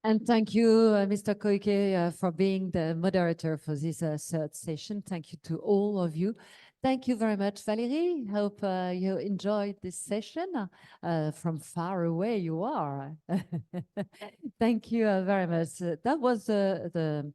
And thank you, Mr. Koike, for being the moderator for this third session. Thank you to all of you. Thank you very much, Valérie. Hope you enjoyed this session from far away you are. Thank you very much. That was the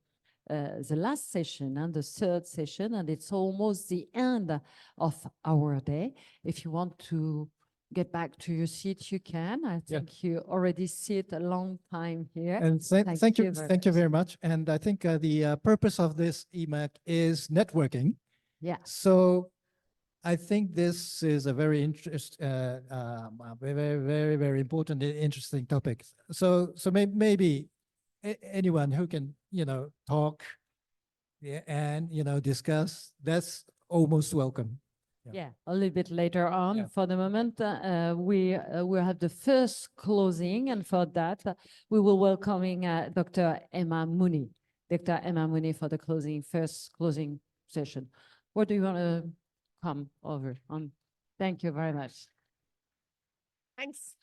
last session and the third session, and it's almost the end of our day. If you want to get back to your seat, you can. I think you already sit a long time here. And thank you very much. And I think the purpose of this EMAK is networking. Yeah. So I think this is a very very important and interesting topic. So maybe anyone who can, talk and, discuss, that's almost welcome. Yeah, a little bit later on. For the moment, we will have the first closing, and for that, we will welcoming Dr. Emma Mooney. Dr. Emma Mooney for the first closing session. What do you want to come over on? Thank you very much. Thanks.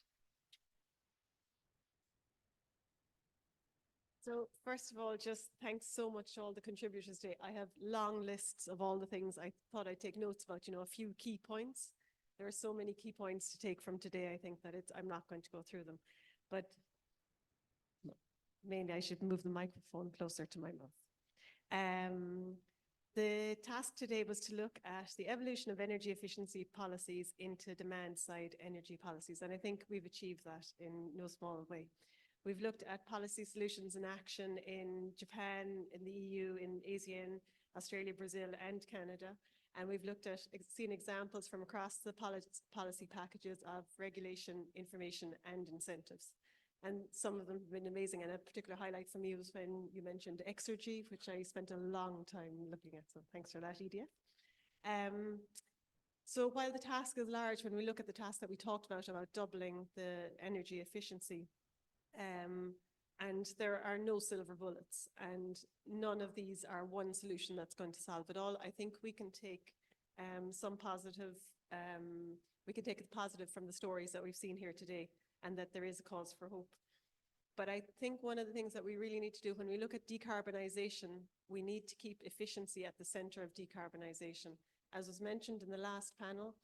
So first of all, just thanks so much to all the contributors today. I have long lists of all the things I thought I'd take notes about, a few key points. There are so many key points to take from today. I think that I'm not going to go through them, but mainly I should move the microphone closer to my mouth. The task today was to look at the evolution of energy efficiency policies into demand side energy policies. And I think we've achieved that in no small way. We've looked at policy solutions in action in Japan, in the EU, in ASEAN, Australia, Brazil, and Canada. And we've seen examples from across the policy packages of regulation, information, and incentives. And some of them have been amazing. And a particular highlight for me was when you mentioned Exergy, which I spent a long time looking at. So thanks for that, EDF. So while the task is large, when we look at the task that we talked about doubling the energy efficiency, and there are no silver bullets, and none of these are one solution that's going to solve it all. I think we can take some positive, we can take the positive from the stories that we've seen here today, and that there is a cause for hope. But I think one of the things that we really need to do when we look at decarbonization, we need to keep efficiency at the center of decarbonization. As was mentioned in the last panel,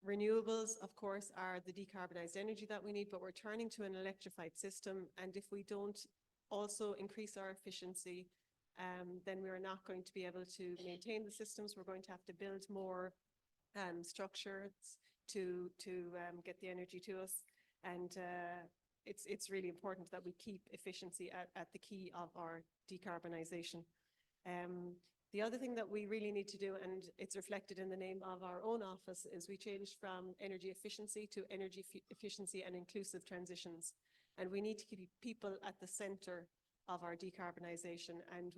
renewables, of course, are the decarbonized energy that we need, but we're turning to an electrified system. And if we don't also increase our efficiency, then we are not going to be able to maintain the systems. We're going to have to build more structures to get the energy to us. And it's really important that we keep efficiency at the key of our decarbonization. The other thing that we really need to do, and it's reflected in the name of our own office, is we changed from energy efficiency to energy efficiency and inclusive transitions. And we need to keep people at the center of our decarbonization. And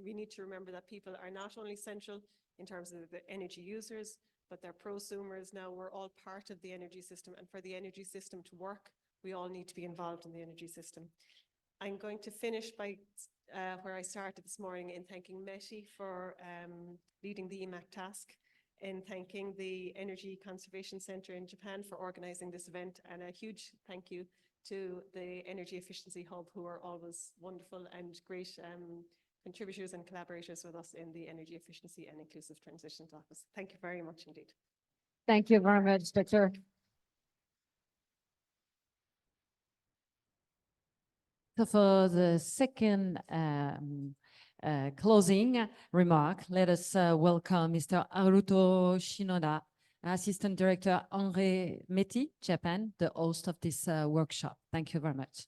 we need to remember that people are not only central in terms of the energy users, but they're prosumers. Now we're all part of the energy system, and for the energy system to work, we all need to be involved in the energy system. I'm going to finish by where I started this morning, in thanking METI for leading the EMAK task, in thanking the Energy Conservation Centre in Japan for organizing this event, and a huge thank you to the Energy Efficiency Hub, who are always wonderful and great contributors and collaborators with us in the Energy Efficiency and Inclusive Transitions Office. Thank you very much indeed. Thank you very much, Dr. So for the second closing remark, let us welcome Mr. Haruto Shinoda, Assistant Director Henri METI, Japan, the host of this workshop. Thank you very much.